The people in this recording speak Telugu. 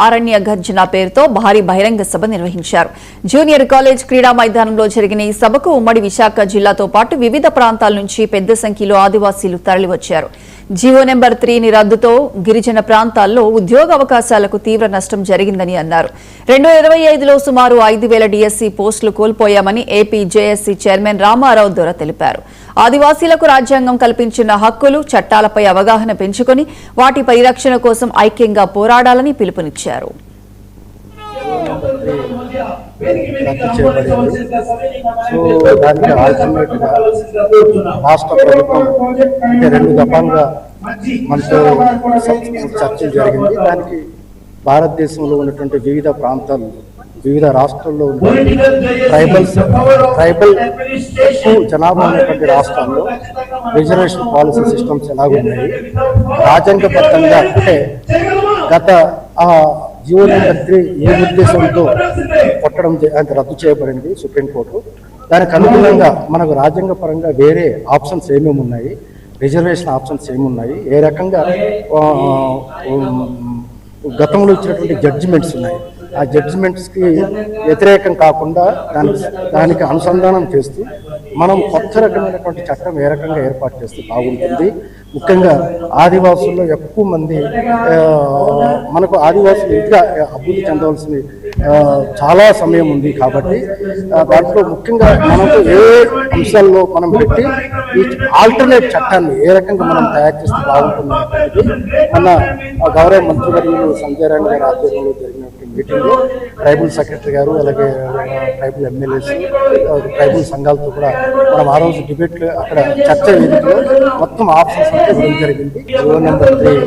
అరణ్య గర్జన పేరుతో భారీ బహిరంగ సభ నిర్వహించారు. జూనియర్ కాలేజ్ క్రీడా మైదానంలో జరిగిన ఈ సభకు ఉమ్మడి విశాఖ జిల్లాతో పాటు వివిధ ప్రాంతాల నుంచి పెద్ద సంఖ్యలో ఆదివాసీలు తరలివచ్చారు. జీవో నెంబర్ 3 రద్దుతో గిరిజన ప్రాంతాల్లో ఉద్యోగ అవకాశాలకు తీవ్ర నష్టం జరిగిందని అన్నారు. 2025లో సుమారు 5,000 డిఎస్సీ పోస్టులు కోల్పోయామని ఏపీ జేఎస్సీ చైర్మన్ రామారావు దొర తెలిపారు. ఆదివాసీలకు రాజ్యాంగం కల్పించిన హక్కులు, చట్టాలపై అవగాహన పెంచుకొని వాటి పరిరక్షణ కోసం ఐక్యంగా పోరాడాలని పిలుపునిచ్చారు. రాష్ట్ర ప్రభుత్వం రెండు దఫాలుగా మనతో చర్చలు జరిగింది. దానికి భారతదేశంలో ఉన్నటువంటి వివిధ ప్రాంతాలు, వివిధ రాష్ట్రాల్లో ఉన్న ట్రైబల్ జనాభా ఉన్నటువంటి రాష్ట్రాల్లో రిజర్వేషన్ పాలసీ సిస్టమ్స్ ఎలాగున్నాయి, రాజ్యాంగబద్ధంగా అంటే గత జీవో నెంబర్ 3 ఏ ఉద్దేశంతో కొట్టడం అంటే రద్దు చేయబడింది సుప్రీంకోర్టు. దానికి అనుగుణంగా మనకు రాజ్యాంగ పరంగా వేరే ఆప్షన్స్ ఏమేమి ఉన్నాయి, రిజర్వేషన్ ఆప్షన్స్ ఏమున్నాయి, ఏ రకంగా గతంలో ఇచ్చినటువంటి జడ్జిమెంట్స్ ఉన్నాయి, ఆ జడ్జిమెంట్స్కి వ్యతిరేకం కాకుండా దానికి అనుసంధానం చేస్తూ మనం కొత్త రకమైనటువంటి చట్టం ఏ రకంగా ఏర్పాటు చేస్తే బాగుంటుంది. ముఖ్యంగా ఆదివాసుల్లో ఎక్కువ మంది మనకు ఆదివాసులు ఇంకా అభివృద్ధి చెందవలసిన చాలా సమయం ఉంది. కాబట్టి దాంట్లో ముఖ్యంగా మనకు ఏ అంశాల్లో మనం పెట్టి ఈ ఆల్టర్నేట్ చట్టాన్ని ఏ రకంగా మనం తయారు చేస్తే బాగుంటుంది మన గౌరవ మంత్రివర్యులు సంజయ్ రాణి గారి ఆధ్వర్యంలో జరిగినటువంటి మీటింగ్లో ట్రైబల్ సెక్రటరీ గారు, అలాగే ట్రైబల్ ఎమ్మెల్యేస్, ట్రైబల్ సంఘాలతో కూడా మనం ఆ రోజు డిబేట్లు అక్కడ చర్చ వేదికలో మొత్తం ఆప్షన్స్ అంటే ఇవ్వడం జరిగింది. GO number 3